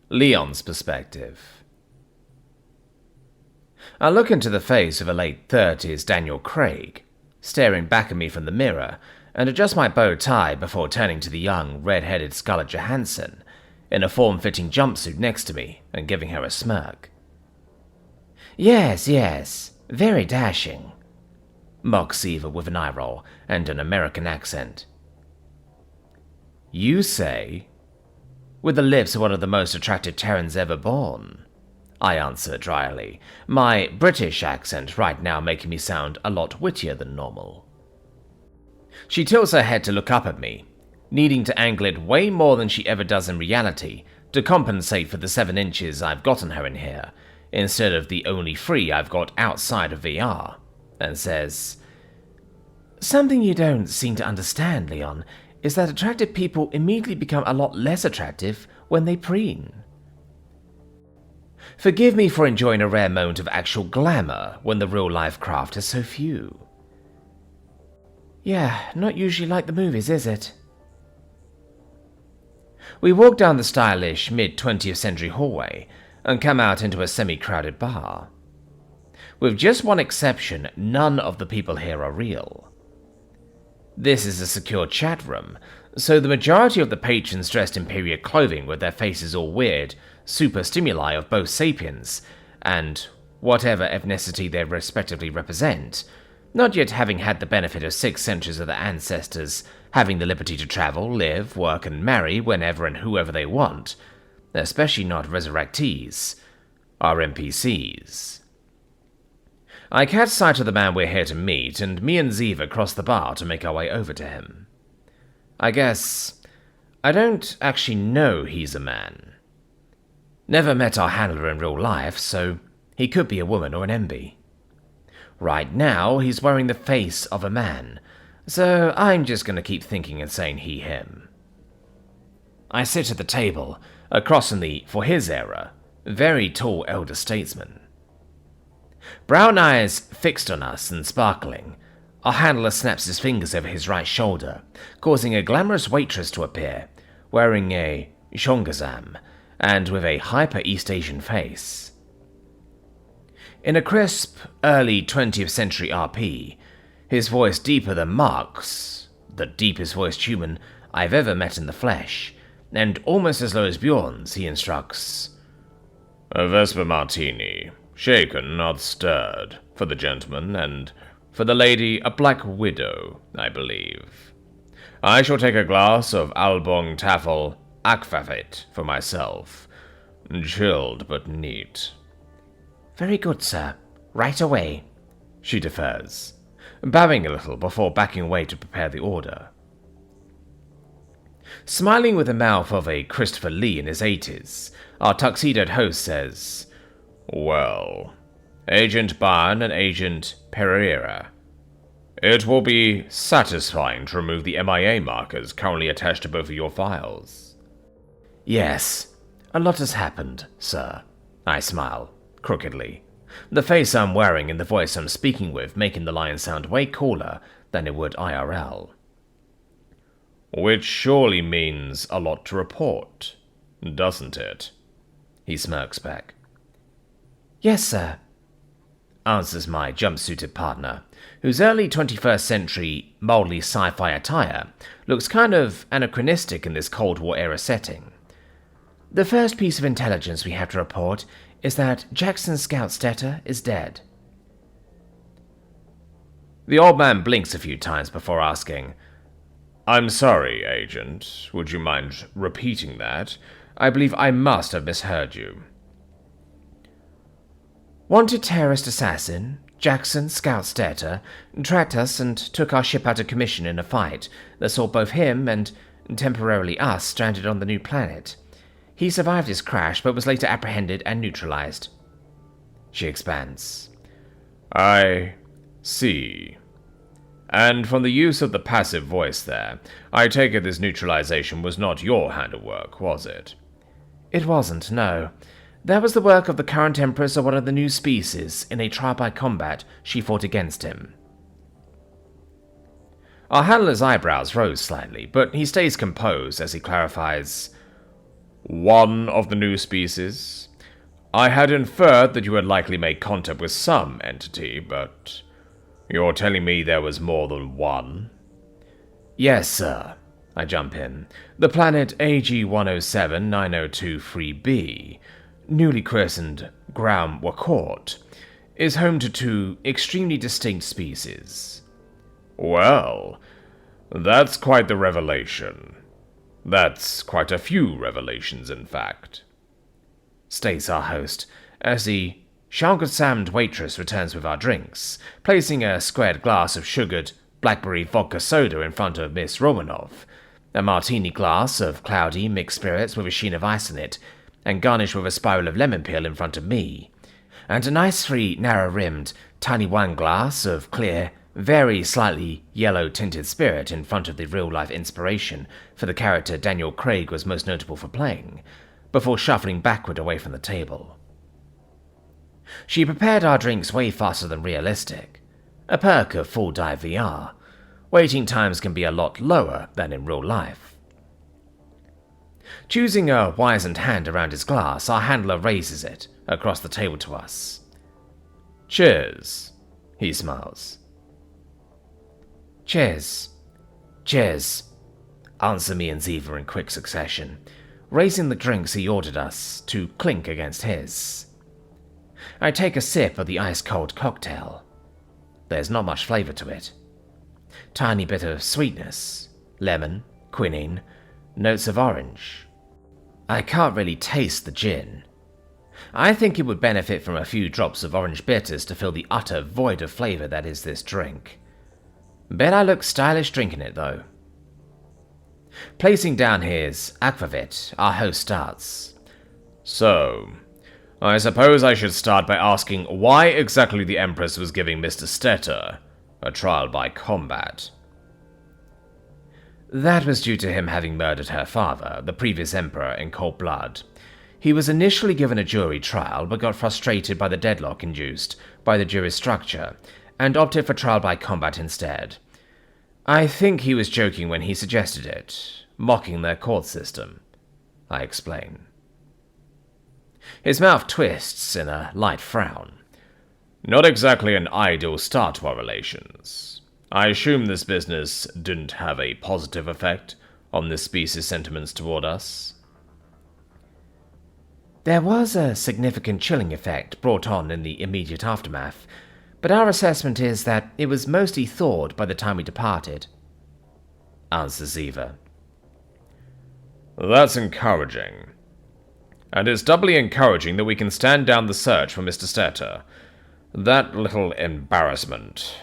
Leon's perspective. I look into the face of a late 30s Daniel Craig, staring back at me from the mirror, and adjust my bow tie before turning to the young, red-headed Scarlett Johansson in a form-fitting jumpsuit next to me and giving her a smirk. Yes, very dashing, mocks Eva with an eye roll and an American accent. You say? With the lips of one of the most attractive Terrans ever born, I answer dryly, my British accent right now making me sound a lot wittier than normal. She tilts her head to look up at me, needing to angle it way more than she ever does in reality to compensate for the 7 inches I've gotten her in here, instead of the only 3 I've got outside of VR, and says, "Something you don't seem to understand, Leon, is that attractive people immediately become a lot less attractive when they preen. Forgive me for enjoying a rare moment of actual glamour when the real-life craft has so few." Yeah, not usually like the movies, is it? We walk down the stylish mid-20th century hallway and come out into a semi-crowded bar. With just one exception, none of the people here are real. This is a secure chat room, so the majority of the patrons dressed in period clothing with their faces all weird, super stimuli of both sapiens, and whatever ethnicity they respectively represent, not yet having had the benefit of 6 centuries of their ancestors having the liberty to travel, live, work, and marry whenever and whoever they want, especially not resurrectees, are NPCs. I catch sight of the man we're here to meet, and me and Ziva cross the bar to make our way over to him. I guess I don't actually know he's a man. Never met our handler in real life, so he could be a woman or an MB. Right now, he's wearing the face of a man, so I'm just going to keep thinking and saying he, him. I sit at the table, across from the, for his era, very tall elder statesman. Brown eyes fixed on us and sparkling, our handler snaps his fingers over his right shoulder, causing a glamorous waitress to appear, wearing a shongazam, and with a hyper-East Asian face. In a crisp, early 20th century RP, his voice deeper than Mark's, the deepest voiced human I've ever met in the flesh, and almost as low as Bjorn's, he instructs, "A Vesper Martini, shaken, not stirred, for the gentleman, and for the lady a Black Widow, I believe. I shall take a glass of Albong Tafel Aquavit for myself, chilled but neat." "Very good, sir. Right away," she defers, bowing a little before backing away to prepare the order. Smiling with the mouth of a Christopher Lee in his 80s, our tuxedoed host says, "Well, Agent Byrne and Agent Pereira, it will be satisfying to remove the MIA markers currently attached to both of your files." "Yes, a lot has happened, sir," I smile, crookedly, the face I'm wearing and the voice I'm speaking with making the line sound way cooler than it would IRL. "Which surely means a lot to report, doesn't it?" He smirks back. "Yes, sir," answers my jumpsuited partner, whose early 21st century, mildly sci-fi attire looks kind of anachronistic in this Cold War era setting. "The first piece of intelligence we have to report is that Jackson Scout Stetter is dead." The old man blinks a few times before asking, "I'm sorry, Agent. Would you mind repeating that? I believe I must have misheard you." "Wanted terrorist assassin, Jackson Scout Stetter, tracked us and took our ship out of commission in a fight that saw both him and, temporarily us, stranded on the new planet. He survived his crash, but was later apprehended and neutralized." She expands. "I see. And from the use of the passive voice there, I take it this neutralization was not your handiwork, was it?" "It wasn't, no. That was the work of the current Empress of one of the new species in a trial by combat she fought against him." Our handler's eyebrows rose slightly, but he stays composed as he clarifies, One of the new species? I had inferred that you had likely made contact with some entity, but you're telling me there was more than one? Yes, sir. I jump in. The planet AG-107-9023b, newly christened Gram Wakort, is home to two extremely distinct species. Well, that's quite the revelation. That's quite a few revelations, in fact, states our host, as the shanghai-sammed waitress returns with our drinks, placing a squared glass of sugared blackberry vodka soda in front of Miss Romanov, a martini glass of cloudy mixed spirits with a sheen of ice in it, and garnished with a spiral of lemon peel in front of me, and a nice narrow-rimmed, tiny wine glass of clear, very slightly yellow-tinted spirit in front of the real-life inspiration for the character Daniel Craig was most notable for playing, before shuffling backward away from the table. She prepared our drinks way faster than realistic, a perk of full dive VR. Waiting times can be a lot lower than in real life. Choosing a wizened hand around his glass, our handler raises it across the table to us. Cheers, he smiles. Cheers. Cheers, answer me and Ziva in quick succession, raising the drinks he ordered us to clink against his. I take a sip of the ice-cold cocktail. There's not much flavor to it. Tiny bit of sweetness, lemon, quinine, notes of orange. I can't really taste the gin. I think it would benefit from a few drops of orange bitters to fill the utter void of flavor that is this drink. Bet I look stylish drinking it, though. Placing down his aquavit, our host starts. So, I suppose I should start by asking why exactly the Empress was giving Mr. Stetter a trial by combat. That was due to him having murdered her father, the previous emperor, in cold blood. He was initially given a jury trial, but got frustrated by the deadlock induced by the jury structure, and opted for trial by combat instead. I think he was joking when he suggested it, mocking their court system, I explain. His mouth twists in a light frown. Not exactly an ideal start to our relations. I assume this business didn't have a positive effect on this species' sentiments toward us. There was a significant chilling effect brought on in the immediate aftermath, but our assessment is that it was mostly thawed by the time we departed, answers Ziva. That's encouraging. And it's doubly encouraging that we can stand down the search for Mr. Stetter. That little embarrassment.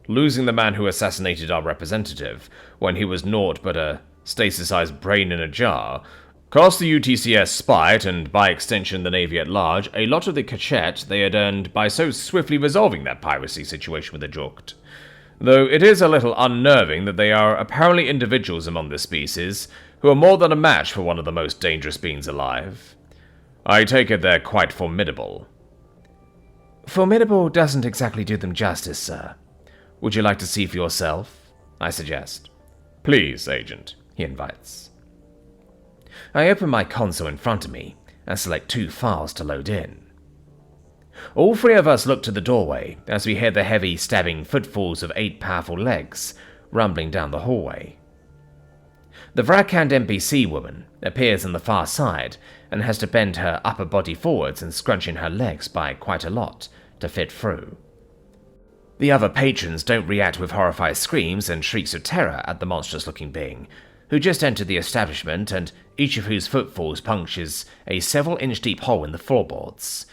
Losing the man who assassinated our representative when he was naught but a stasis-sized brain in a jar cost the UTCS spite, and by extension the Navy at large, a lot of the cachet they had earned by so swiftly resolving that piracy situation with the Jukt. Though it is a little unnerving that they are apparently individuals among this species who are more than a match for one of the most dangerous beings alive. I take it they're quite formidable. Formidable doesn't exactly do them justice, sir. Would you like to see for yourself? I suggest. Please, Agent, he invites. I open my console in front of me and select 2 files to load in. All 3 of us look to the doorway as we hear the heavy, stabbing footfalls of 8 powerful legs rumbling down the hallway. The Frack Hand NPC woman appears on the far side and has to bend her upper body forwards and scrunch in her legs by quite a lot to fit through. The other patrons don't react with horrified screams and shrieks of terror at the monstrous-looking being, who just entered the establishment and each of whose footfalls punctures a several-inch-deep hole in the floorboards.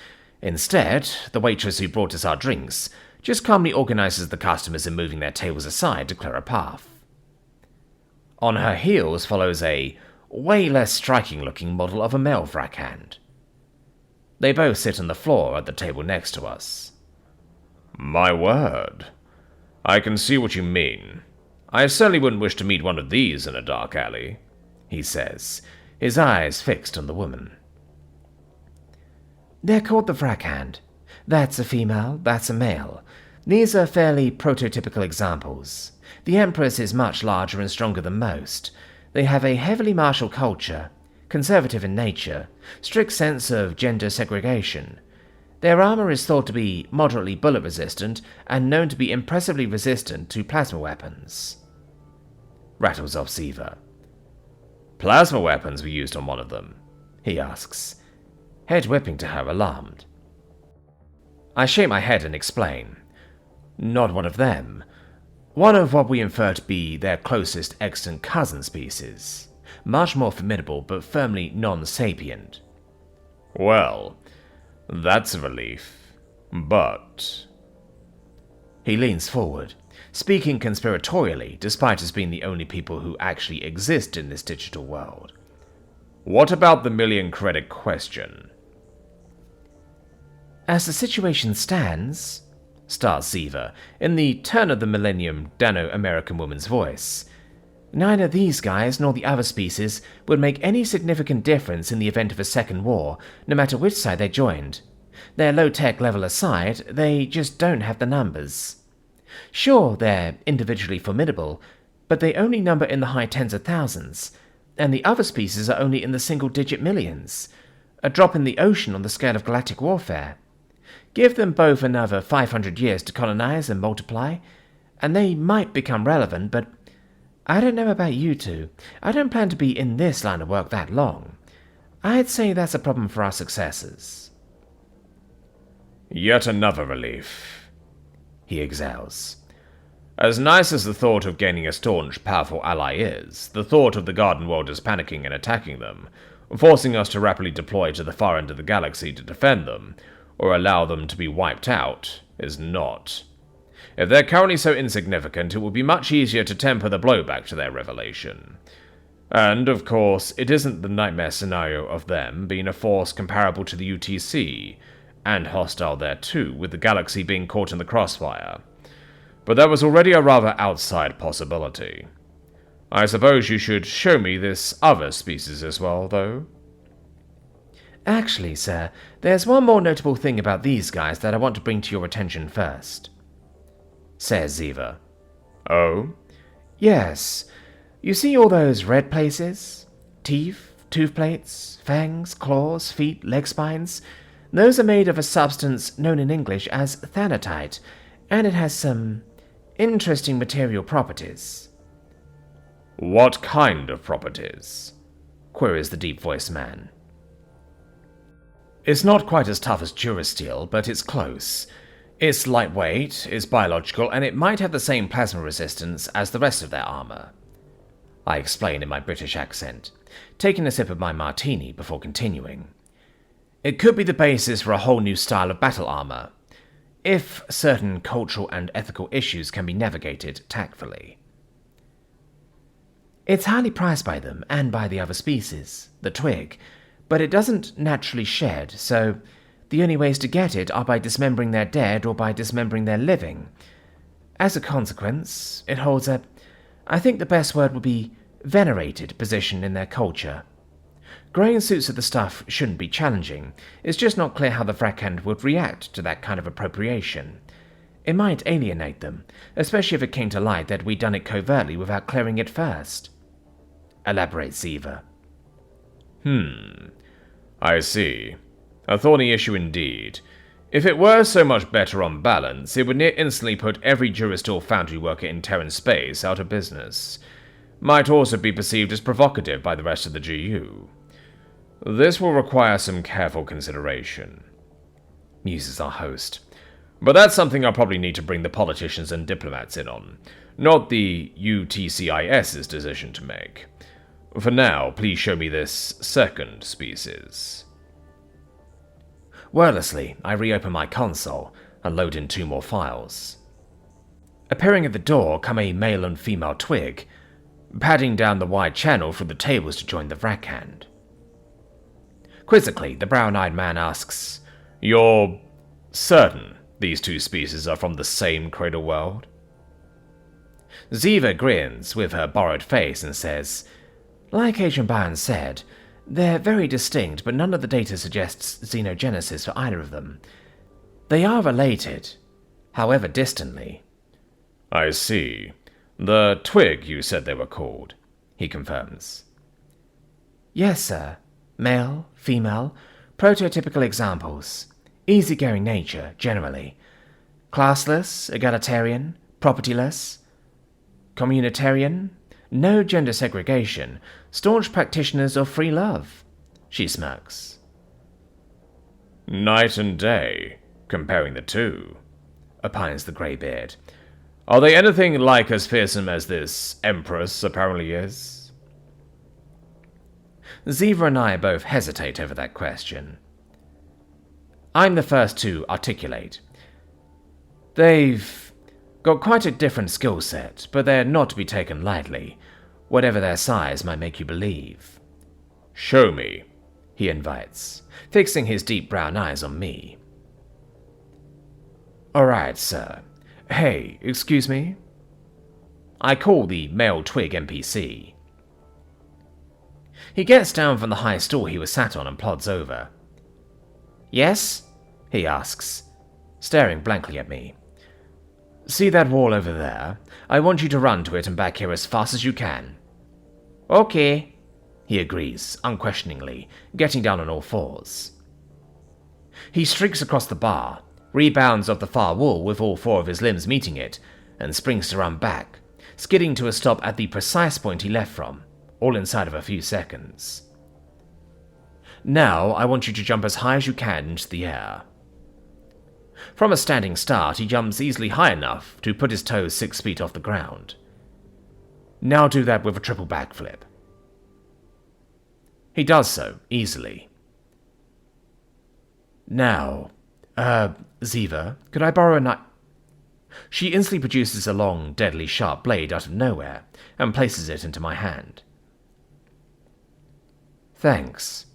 Instead, the waitress who brought us our drinks just calmly organizes the customers in moving their tables aside to clear a path. On her heels follows a way less striking-looking model of a male Frack Hand. They both sit on the floor at the table next to us. My word. I can see what you mean. I certainly wouldn't wish to meet one of these in a dark alley, he says, his eyes fixed on the woman. They're called the Frack Hand. That's a female, that's a male. These are fairly prototypical examples. The Empress is much larger and stronger than most. They have a heavily martial culture, conservative in nature, strict sense of gender segregation. Their armor is thought to be moderately bullet-resistant and known to be impressively resistant to plasma weapons. Rattles off Ziva. Plasma weapons were used on one of them, he asks, head whipping to her, alarmed. I shake my head and explain. Not one of them. One of what we infer to be their closest extant cousin species. Much more formidable, but firmly non-sapient. Well, that's a relief. But... He leans forward, speaking conspiratorially, despite us being the only people who actually exist in this digital world. What about the million-credit question? As the situation stands, starts Ziva, in the turn-of-the-millennium Dano-American woman's voice, neither these guys nor the other species would make any significant difference in the event of a second war, no matter which side they joined. Their low-tech level aside, they just don't have the numbers. Sure, they're individually formidable, but they only number in the high tens of thousands, and the other species are only in the single-digit millions, a drop in the ocean on the scale of galactic warfare. Give them both another 500 years to colonize and multiply, and they might become relevant, but I don't know about you two. I don't plan to be in this line of work that long. I'd say that's a problem for our successors. Yet another relief, he exhales. As nice as the thought of gaining a staunch, powerful ally is, the thought of the Garden Worlders panicking and attacking them, forcing us to rapidly deploy to the far end of the galaxy to defend them, or allow them to be wiped out, is not. If they're currently so insignificant, it would be much easier to temper the blowback to their revelation. And, of course, it isn't the nightmare scenario of them being a force comparable to the UTC, and hostile there too, with the galaxy being caught in the crossfire. But that was already a rather outside possibility. I suppose you should show me this other species as well, though? Actually, sir, there's one more notable thing about these guys that I want to bring to your attention first, says Ziva. Oh? Yes. You see all those red places? Teeth, tooth plates, fangs, claws, feet, leg spines? Those are made of a substance known in English as thanatite, and it has some interesting material properties. What kind of properties? Queries the deep-voiced man. It's not quite as tough as Durasteel, but it's close. It's lightweight, it's biological, and it might have the same plasma resistance as the rest of their armor. I explain in my British accent, taking a sip of my martini before continuing. It could be the basis for a whole new style of battle armor, if certain cultural and ethical issues can be navigated tactfully. It's highly prized by them and by the other species, the Twig, but it doesn't naturally shed, so the only ways to get it are by dismembering their dead or by dismembering their living. As a consequence, it holds a, I think the best word would be venerated position in their culture. Growing suits of the stuff shouldn't be challenging, it's just not clear how the Frack Hand would react to that kind of appropriation. It might alienate them, especially if it came to light that we'd done it covertly without clearing it first. Elaborates Ziva. I see. A thorny issue indeed. If it were so much better on balance, it would near instantly put every Durasteel foundry worker in Terran space out of business. Might also be perceived as provocative by the rest of the GU. This will require some careful consideration, muses our host. But that's something I'll probably need to bring the politicians and diplomats in on, not the UTCIS's decision to make. For now, please show me this second species. Wordlessly, I reopen my console and load in 2 more files. Appearing at the door come a male and female Twig, padding down the wide channel through the tables to join the Frack Hand. Quizzically, the brown-eyed man asks, You're certain these 2 species are from the same cradle world? Ziva grins with her borrowed face and says, Like Agent Byron said, they're very distinct, but none of the data suggests xenogenesis for either of them. They are related, however distantly. I see. The Twig, you said they were called, he confirms. Yes, sir. Male, female, prototypical examples. Easygoing nature, generally. Classless, egalitarian, propertyless. Communitarian. No gender segregation. Staunch practitioners of free love. She smirks. Night and day, comparing the two, opines the greybeard. Are they anything like as fearsome as this Empress apparently is? Ziva and I both hesitate over that question. I'm the first to articulate. They've got quite a different skill set, but they're not to be taken lightly, whatever their size might make you believe. Show me, he invites, fixing his deep brown eyes on me. All right, sir. Hey, excuse me? I call the male Twig NPC. He gets down from the high stool he was sat on and plods over. Yes? He asks, staring blankly at me. See that wall over there? I want you to run to it and back here as fast as you can. Okay, he agrees, unquestioningly, getting down on all fours. He streaks across the bar, rebounds off the far wall with all four of his limbs meeting it, and springs to run back, skidding to a stop at the precise point he left from, all inside of a few seconds. Now, I want you to jump as high as you can into the air. From a standing start, he jumps easily high enough to put his toes 6 feet off the ground. Now do that with a triple backflip. He does so, easily. Now, Ziva, could I borrow a knife? She instantly produces a long, deadly sharp blade out of nowhere and places it into my hand. Thanks.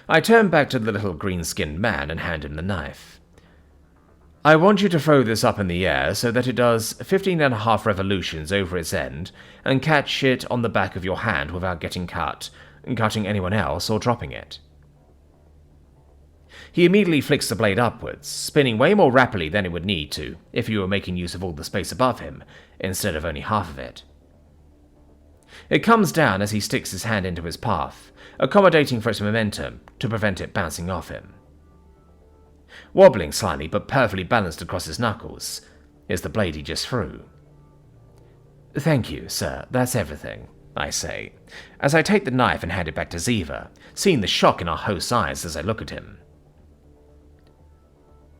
I turn back to the little green-skinned man and hand him the knife. I want you to throw this up in the air so that it does 15.5 revolutions over its end and catch it on the back of your hand without getting cut, cutting anyone else, or dropping it. He immediately flicks the blade upwards, spinning way more rapidly than it would need to if you were making use of all the space above him, instead of only half of it. It comes down as he sticks his hand into his path, accommodating for its momentum to prevent it bouncing off him. Wobbling slightly but perfectly balanced across his knuckles is the blade he just threw. Thank you, sir, that's everything, I say, as I take the knife and hand it back to Ziva, seeing the shock in our host's eyes as I look at him.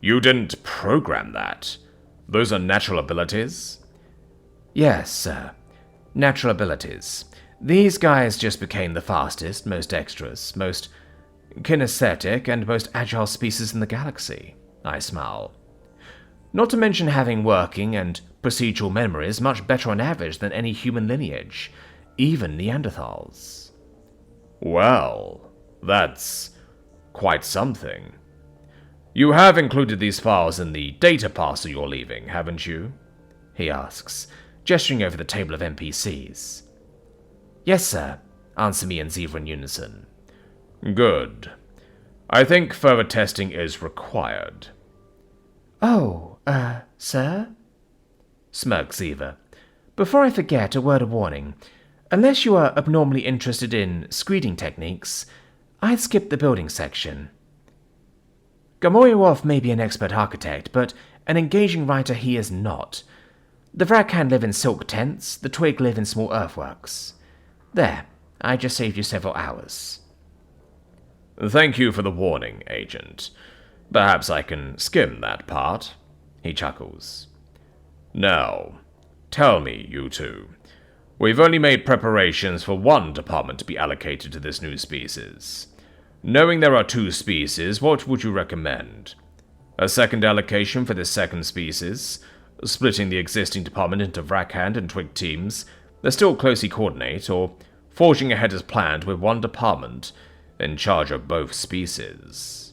You didn't program that. Those are natural abilities? Yes, sir. Natural abilities. These guys just became the fastest, most dexterous, most kinesthetic, and most agile species in the galaxy, I smile. Not to mention having working and procedural memories much better on average than any human lineage, even Neanderthals. Well, that's quite something. You have included these files in the data parcel you're leaving, haven't you? He asks, gesturing over the table of NPCs. Yes, sir, answer me and Ziva in unison. Good. I think further testing is required. Oh, sir? Smirks Ziva. Before I forget, a word of warning. Unless you are abnormally interested in screeding techniques, I'd skip the building section. Gamoyarov may be an expert architect, but an engaging writer he is not. The Frack Hand live in silk tents, the Twig live in small earthworks. There, I just saved you several hours. Thank you for the warning, Agent. Perhaps I can skim that part, he chuckles. Now, tell me, you two. We've only made preparations for one department to be allocated to this new species. Knowing there are 2 species, what would you recommend? A second allocation for this second species, splitting the existing department into Frack Hand and Twig teams that still closely coordinate, or forging ahead as planned with one department in charge of both species?